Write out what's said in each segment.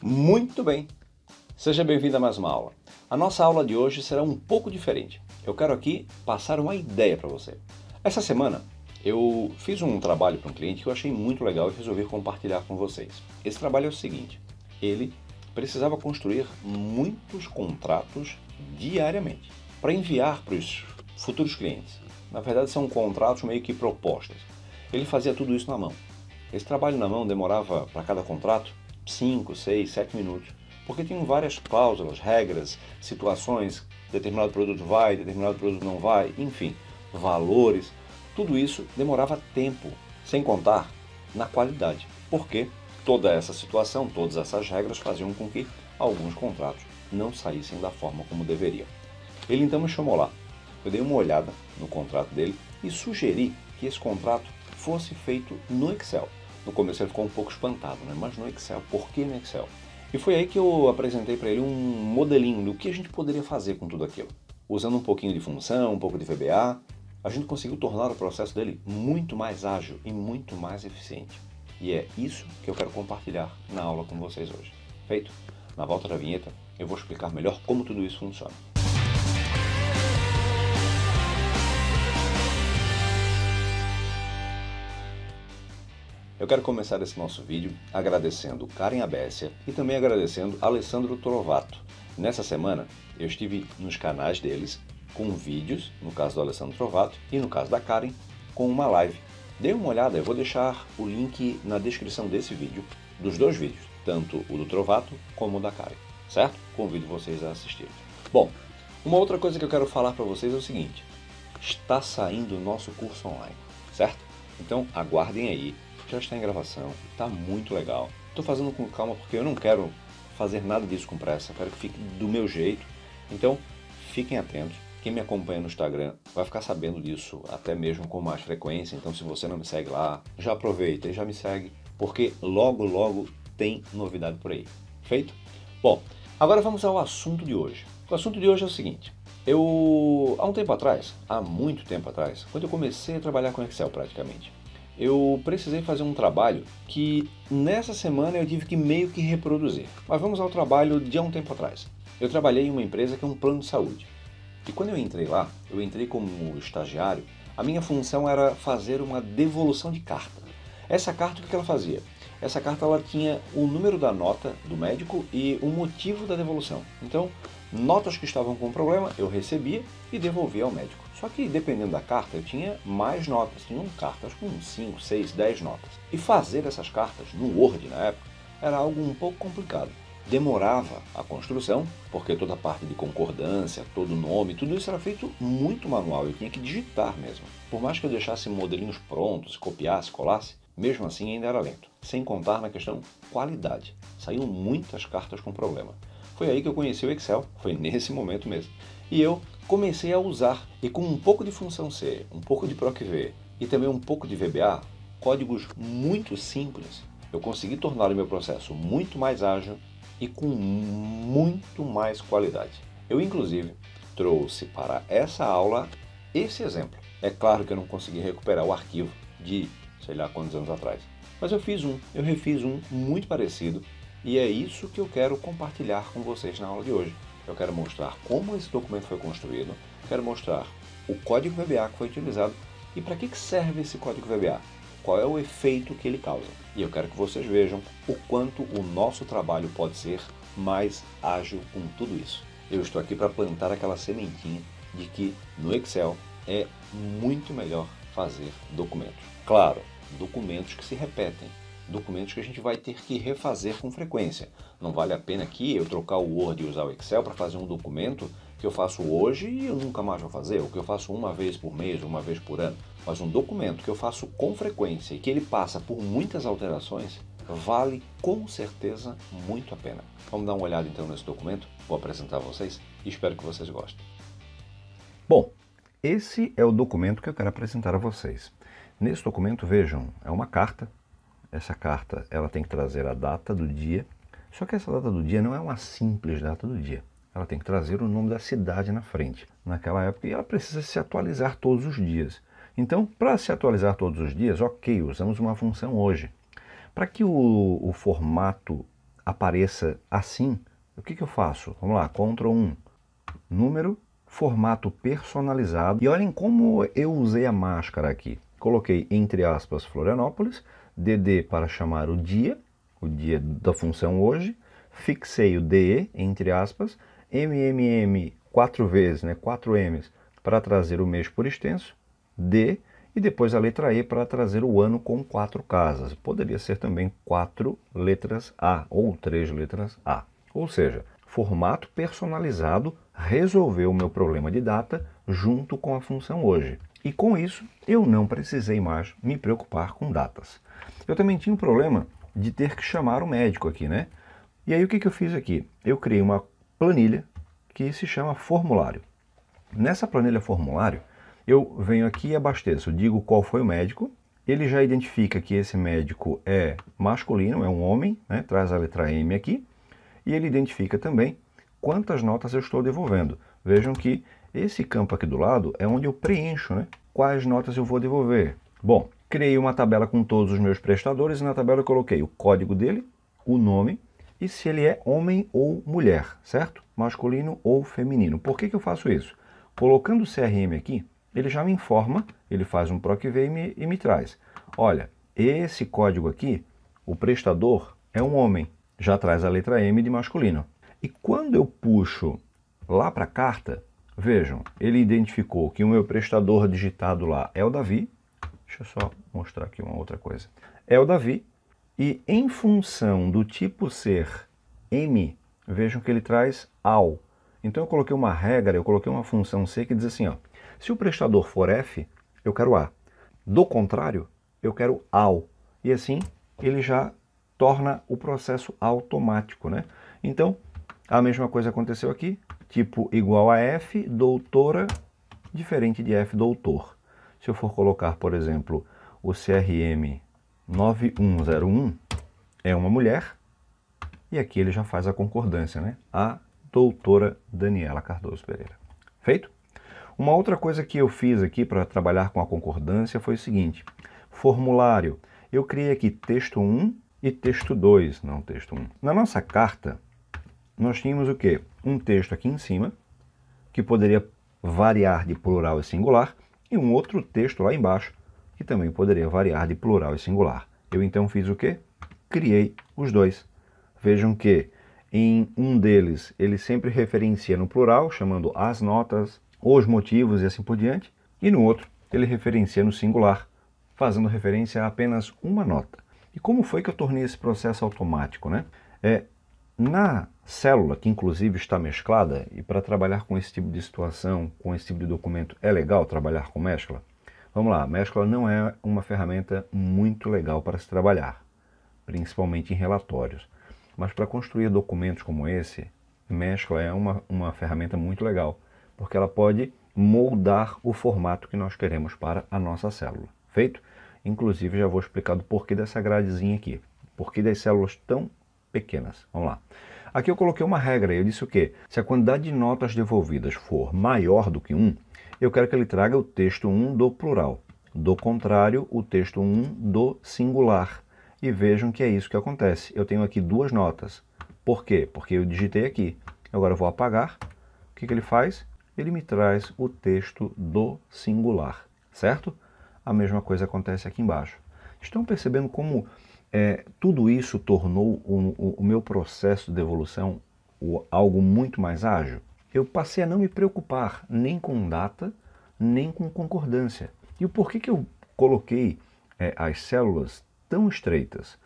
Muito bem, seja bem-vindo a mais uma aula. A nossa aula de hoje será um pouco diferente. Eu quero aqui passar uma ideia para você. Essa semana eu fiz um trabalho para um cliente que eu achei muito legal e resolvi compartilhar com vocês. Esse trabalho é o seguinte, ele precisava construir muitos contratos diariamente para enviar para os futuros clientes. Na verdade são contratos meio que propostas. Ele fazia tudo isso na mão. Esse trabalho na mão demorava para cada contrato 5, 6, 7 minutos, porque tinham várias cláusulas, regras, situações, determinado produto vai, determinado produto não vai, enfim, valores. Tudo isso demorava tempo, sem contar na qualidade, porque toda essa situação, todas essas regras faziam com que alguns contratos não saíssem da forma como deveriam. Ele então me chamou lá, eu dei uma olhada no contrato dele e sugeri que esse contrato fosse feito no Excel. No começo ele ficou um pouco espantado, né? Mas no Excel, por que no Excel? E foi aí que eu apresentei para ele um modelinho do que a gente poderia fazer com tudo aquilo. Usando um pouquinho de função, um pouco de VBA, a gente conseguiu tornar o processo dele muito mais ágil e muito mais eficiente. E é isso que eu quero compartilhar na aula com vocês hoje. Feito? Na volta da vinheta eu vou explicar melhor como tudo isso funciona. Eu quero começar esse nosso vídeo agradecendo Karen Abessia e também agradecendo Alessandro Trovato. Nessa semana eu estive nos canais deles com vídeos, no caso do Alessandro Trovato, e no caso da Karen, com uma live. Dê uma olhada, eu vou deixar o link na descrição desse vídeo, dos dois vídeos, tanto o do Trovato como o da Karen, certo? Convido vocês a assistirem. Bom, uma outra coisa que eu quero falar para vocês é o seguinte, está saindo o nosso curso online, certo? Então aguardem aí. Já está em gravação, está muito legal. Estou fazendo com calma porque eu não quero fazer nada disso com pressa, quero que fique do meu jeito. Então, fiquem atentos. Quem me acompanha no Instagram vai ficar sabendo disso até mesmo com mais frequência. Então, se você não me segue lá, já aproveita e já me segue, porque logo, logo tem novidade por aí. Feito? Bom, agora vamos ao assunto de hoje. O assunto de hoje é o seguinte. Há um tempo atrás, há muito tempo atrás, quando eu comecei a trabalhar com Excel praticamente, eu precisei fazer um trabalho que nessa semana eu tive que meio que reproduzir. Mas vamos ao trabalho de há um tempo atrás. Eu trabalhei em uma empresa que é um plano de saúde. E quando eu entrei lá, eu entrei como estagiário, a minha função era fazer uma devolução de carta. Essa carta, o que ela fazia? Essa carta ela tinha o número da nota do médico e o motivo da devolução. Então, notas que estavam com problema eu recebia e devolvia ao médico. Só que dependendo da carta eu tinha mais notas, tinham cartas com 5, 6, 10 notas. E fazer essas cartas no Word na época era algo um pouco complicado. Demorava a construção, porque toda a parte de concordância, todo o nome, tudo isso era feito muito manual, eu tinha que digitar mesmo. Por mais que eu deixasse modelinhos prontos, copiasse, colasse, mesmo assim ainda era lento. Sem contar na questão qualidade. Saíam muitas cartas com problema. Foi aí que eu conheci o Excel, foi nesse momento mesmo. E eu comecei a usar, e com um pouco de função C, um pouco de PROC-V e também um pouco de VBA, códigos muito simples, eu consegui tornar o meu processo muito mais ágil e com muito mais qualidade. Eu, inclusive, trouxe para essa aula esse exemplo. É claro que eu não consegui recuperar o arquivo de sei lá quantos anos atrás, mas eu refiz um muito parecido e é isso que eu quero compartilhar com vocês na aula de hoje. Eu quero mostrar como esse documento foi construído, quero mostrar o código VBA que foi utilizado e para que serve esse código VBA, qual é o efeito que ele causa. E eu quero que vocês vejam o quanto o nosso trabalho pode ser mais ágil com tudo isso. Eu estou aqui para plantar aquela sementinha de que no Excel é muito melhor fazer documentos. Claro, documentos que se repetem, documentos que a gente vai ter que refazer com frequência. Não vale a pena aqui eu trocar o Word e usar o Excel para fazer um documento que eu faço hoje e eu nunca mais vou fazer, ou que eu faço uma vez por mês, uma vez por ano. Mas um documento que eu faço com frequência e que ele passa por muitas alterações, vale com certeza muito a pena. Vamos dar uma olhada então nesse documento, vou apresentar a vocês e espero que vocês gostem. Bom, esse é o documento que eu quero apresentar a vocês. Nesse documento, vejam, é uma carta. Essa carta ela tem que trazer a data do dia, só que essa data do dia não é uma simples data do dia. Ela tem que trazer o nome da cidade na frente, naquela época, e ela precisa se atualizar todos os dias. Então, para se atualizar todos os dias, ok, usamos uma função hoje. Para que o formato apareça assim, o que eu faço? Vamos lá, Ctrl 1, número, formato personalizado. E olhem como eu usei a máscara aqui. Coloquei entre aspas Florianópolis, DD para chamar o dia da função hoje, fixei o DE entre aspas, MMM 4 vezes, né, 4 M's para trazer o mês por extenso, D, e depois a letra E para trazer o ano com 4 casas. Poderia ser também 4 letras A ou 3 letras A. Ou seja, formato personalizado resolveu o meu problema de data junto com a função hoje. E com isso, eu não precisei mais me preocupar com datas. Eu também tinha um problema de ter que chamar o médico aqui, né? E aí o que eu fiz aqui? Eu criei uma planilha que se chama formulário. Nessa planilha formulário, eu venho aqui e abasteço, digo qual foi o médico, ele já identifica que esse médico é masculino, é um homem, né? Traz a letra M aqui, e ele identifica também quantas notas eu estou devolvendo. Vejam que esse campo aqui do lado é onde eu preencho, né? Quais notas eu vou devolver. Bom, criei uma tabela com todos os meus prestadores e na tabela eu coloquei o código dele, o nome e se ele é homem ou mulher, certo? Masculino ou feminino. Por que eu faço isso? Colocando o CRM aqui, ele já me informa, ele faz um PROC-V e me traz. Olha, esse código aqui, o prestador é um homem, já traz a letra M de masculino. E quando eu puxo lá para a carta, vejam, ele identificou que o meu prestador digitado lá é o Davi. Deixa eu só mostrar aqui uma outra coisa. É o Davi. E em função do tipo ser M, vejam que ele traz ao. Então eu coloquei uma regra, eu coloquei uma função C que diz assim, ó, se o prestador for F, eu quero A. Do contrário, eu quero ao. E assim ele já torna o processo automático, né? Então, a mesma coisa aconteceu aqui, tipo igual a F, doutora, diferente de F, doutor. Se eu for colocar, por exemplo, o CRM 9101, é uma mulher, e aqui ele já faz a concordância, né? A doutora Daniela Cardoso Pereira. Feito? Uma outra coisa que eu fiz aqui para trabalhar com a concordância foi o seguinte, formulário. Eu criei aqui texto 1 e texto 2, não texto 1. Na nossa carta, nós tínhamos o quê? Um texto aqui em cima, que poderia variar de plural e singular, e um outro texto lá embaixo, que também poderia variar de plural e singular. Eu então fiz o quê? Criei os dois. Vejam que em um deles ele sempre referencia no plural, chamando as notas, os motivos e assim por diante, e no outro ele referencia no singular, fazendo referência a apenas uma nota. E como foi que eu tornei esse processo automático, né? Na célula, que inclusive está mesclada, e para trabalhar com esse tipo de situação, com esse tipo de documento, é legal trabalhar com mescla? Vamos lá, mescla não é uma ferramenta muito legal para se trabalhar, principalmente em relatórios. Mas para construir documentos como esse, mescla é uma ferramenta muito legal, porque ela pode moldar o formato que nós queremos para a nossa célula. Feito? Inclusive já vou explicar do porquê dessa gradezinha aqui, porquê das células tão pequenas. Vamos lá. Aqui eu coloquei uma regra, eu disse o quê? Se a quantidade de notas devolvidas for maior do que 1, eu quero que ele traga o texto 1 do plural. Do contrário, o texto 1 do singular. E vejam que é isso que acontece. Eu tenho aqui duas notas. Por quê? Porque eu digitei aqui. Agora eu vou apagar. O que ele faz? Ele me traz o texto do singular, certo? A mesma coisa acontece aqui embaixo. Estão percebendo como tudo isso tornou o meu processo de evolução algo muito mais ágil? Eu passei a não me preocupar nem com data, nem com concordância. E o porquê que eu coloquei as células tão estreitas?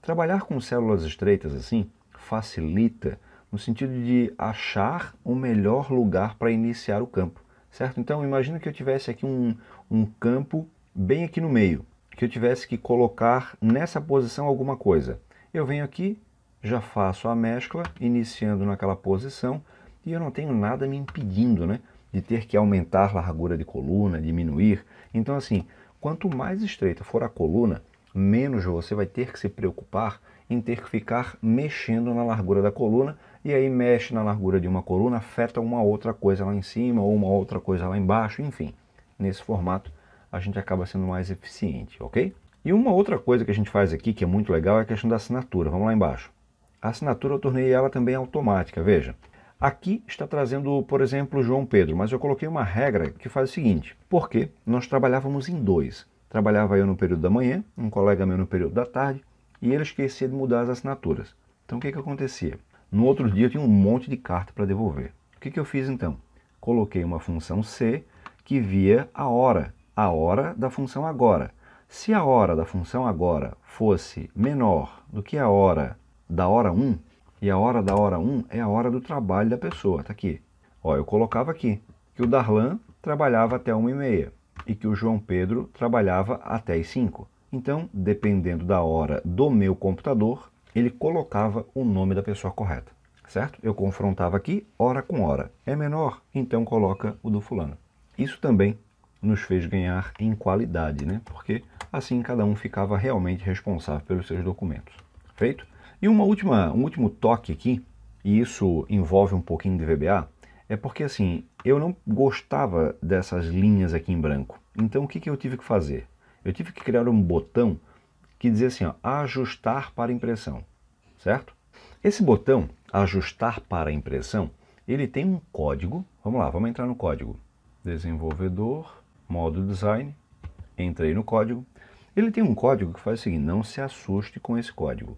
Trabalhar com células estreitas assim facilita no sentido de achar o melhor lugar para iniciar o campo, certo? Então imagina que eu tivesse aqui um campo bem aqui no meio, que eu tivesse que colocar nessa posição alguma coisa. Eu venho aqui, já faço a mescla, iniciando naquela posição, e eu não tenho nada me impedindo, né, de ter que aumentar a largura de coluna, diminuir. Então assim, quanto mais estreita for a coluna, menos você vai ter que se preocupar em ter que ficar mexendo na largura da coluna, e aí mexe na largura de uma coluna, afeta uma outra coisa lá em cima, ou uma outra coisa lá embaixo, enfim. Nesse formato, a gente acaba sendo mais eficiente, ok? E uma outra coisa que a gente faz aqui, que é muito legal, é a questão da assinatura. Vamos lá embaixo. A assinatura eu tornei ela também automática, veja. Aqui está trazendo, por exemplo, João Pedro, mas eu coloquei uma regra que faz o seguinte, porque nós trabalhávamos em dois. Trabalhava eu no período da manhã, um colega meu no período da tarde, e ele esquecia de mudar as assinaturas. Então o que acontecia? No outro dia eu tinha um monte de carta para devolver. O que eu fiz então? Coloquei uma função C que via a hora da função agora. Se a hora da função agora fosse menor do que a hora da hora 1, e a hora da hora 1 é a hora do trabalho da pessoa, tá aqui. Ó, eu colocava aqui que o Darlan trabalhava até 1h30 e que o João Pedro trabalhava até as 5. Então, dependendo da hora do meu computador, ele colocava o nome da pessoa correta, certo? Eu confrontava aqui hora com hora. É menor? Então coloca o do fulano. Isso também nos fez ganhar em qualidade, né? Porque assim cada um ficava realmente responsável pelos seus documentos. Feito? E um último toque aqui, e isso envolve um pouquinho de VBA, é porque assim, eu não gostava dessas linhas aqui em branco. Então o que eu tive que fazer? Eu tive que criar um botão que dizia assim, ó, ajustar para impressão, certo? Esse botão, ajustar para impressão, ele tem um código. Vamos lá, vamos entrar no código. Desenvolvedor, modo design, entrei no código. Ele tem um código que faz o seguinte, não se assuste com esse código.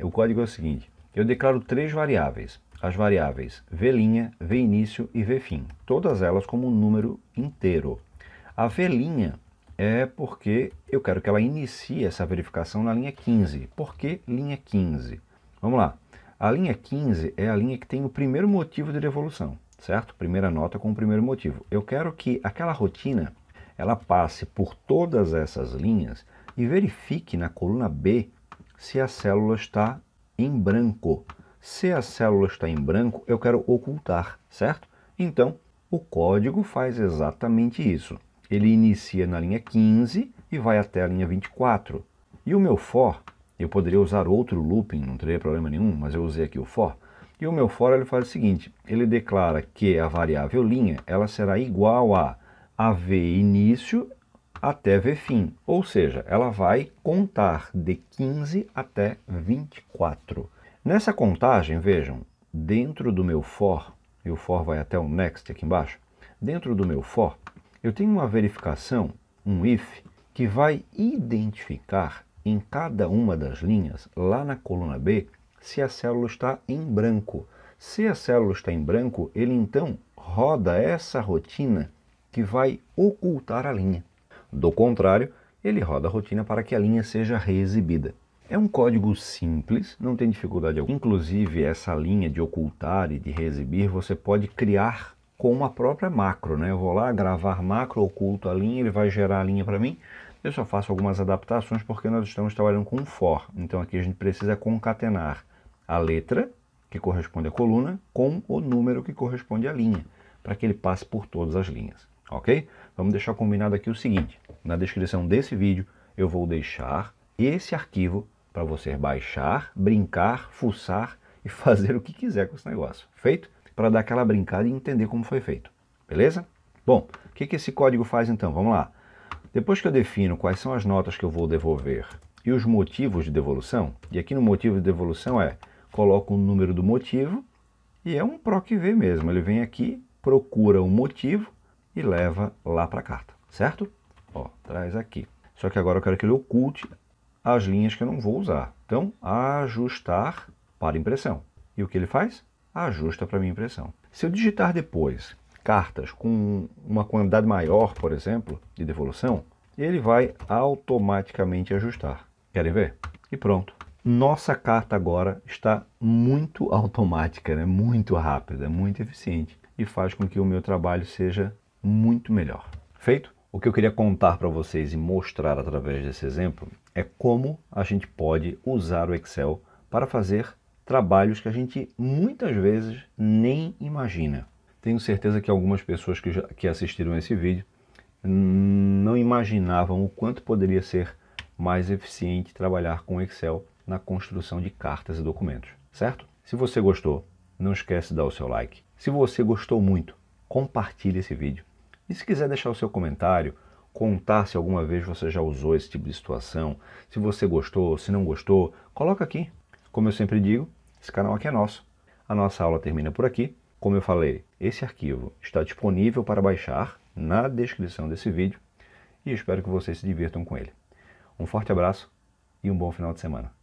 O código é o seguinte, eu declaro 3 variáveis. As variáveis v', vinício e vfim, todas elas como um número inteiro. A v' é porque eu quero que ela inicie essa verificação na linha 15. Por que linha 15? Vamos lá. A linha 15 é a linha que tem o primeiro motivo de devolução, certo? Primeira nota com o primeiro motivo. Eu quero que aquela rotina ela passe por todas essas linhas e verifique na coluna B se a célula está em branco. Se a célula está em branco, eu quero ocultar, certo? Então, o código faz exatamente isso. Ele inicia na linha 15 e vai até a linha 24. E o meu for, eu poderia usar outro looping, não teria problema nenhum, mas eu usei aqui o for. E o meu for ele faz o seguinte, ele declara que a variável linha ela será igual a v início até v fim, ou seja, ela vai contar de 15 até 24. Nessa contagem, vejam, dentro do meu for, e o for vai até o next aqui embaixo, dentro do meu for, eu tenho uma verificação, um if, que vai identificar em cada uma das linhas, lá na coluna B, se a célula está em branco. Se a célula está em branco, ele então roda essa rotina que vai ocultar a linha. Do contrário, ele roda a rotina para que a linha seja reexibida. É um código simples, não tem dificuldade alguma. Inclusive, essa linha de ocultar e de reexibir, você pode criar com uma própria macro, né? Eu vou lá, gravar macro, oculto a linha, ele vai gerar a linha para mim. Eu só faço algumas adaptações porque nós estamos trabalhando com for. Então aqui a gente precisa concatenar a letra, que corresponde à coluna, com o número que corresponde à linha, para que ele passe por todas as linhas, ok? Vamos deixar combinado aqui o seguinte, na descrição desse vídeo eu vou deixar esse arquivo para você baixar, brincar, fuçar e fazer o que quiser com esse negócio, feito? Para dar aquela brincada e entender como foi feito, beleza? Bom, o que esse código faz então? Vamos lá. Depois que eu defino quais são as notas que eu vou devolver e os motivos de devolução, e aqui no motivo de devolução coloco o número do motivo e é um PROC-V mesmo, ele vem aqui, procura o motivo e leva lá para a carta, certo? Ó, traz aqui. Só que agora eu quero que ele oculte as linhas que eu não vou usar. Então, ajustar para impressão. E o que ele faz? Ajusta para minha impressão. Se eu digitar depois cartas com uma quantidade maior, por exemplo, de devolução, ele vai automaticamente ajustar. Querem ver? E pronto. Nossa carta agora está muito automática, né? Muito rápida, muito eficiente e faz com que o meu trabalho seja muito melhor. Feito? O que eu queria contar para vocês e mostrar através desse exemplo é como a gente pode usar o Excel para fazer trabalhos que a gente muitas vezes nem imagina. Tenho certeza que algumas pessoas que assistiram esse vídeo não imaginavam o quanto poderia ser mais eficiente trabalhar com o Excel na construção de cartas e documentos, certo? Se você gostou, não esquece de dar o seu like. Se você gostou muito, compartilhe esse vídeo. E se quiser deixar o seu comentário, contar se alguma vez você já usou esse tipo de situação, se você gostou, se não gostou, coloca aqui. Como eu sempre digo, esse canal aqui é nosso. A nossa aula termina por aqui. Como eu falei, esse arquivo está disponível para baixar na descrição desse vídeo e espero que vocês se divirtam com ele. Um forte abraço e um bom final de semana.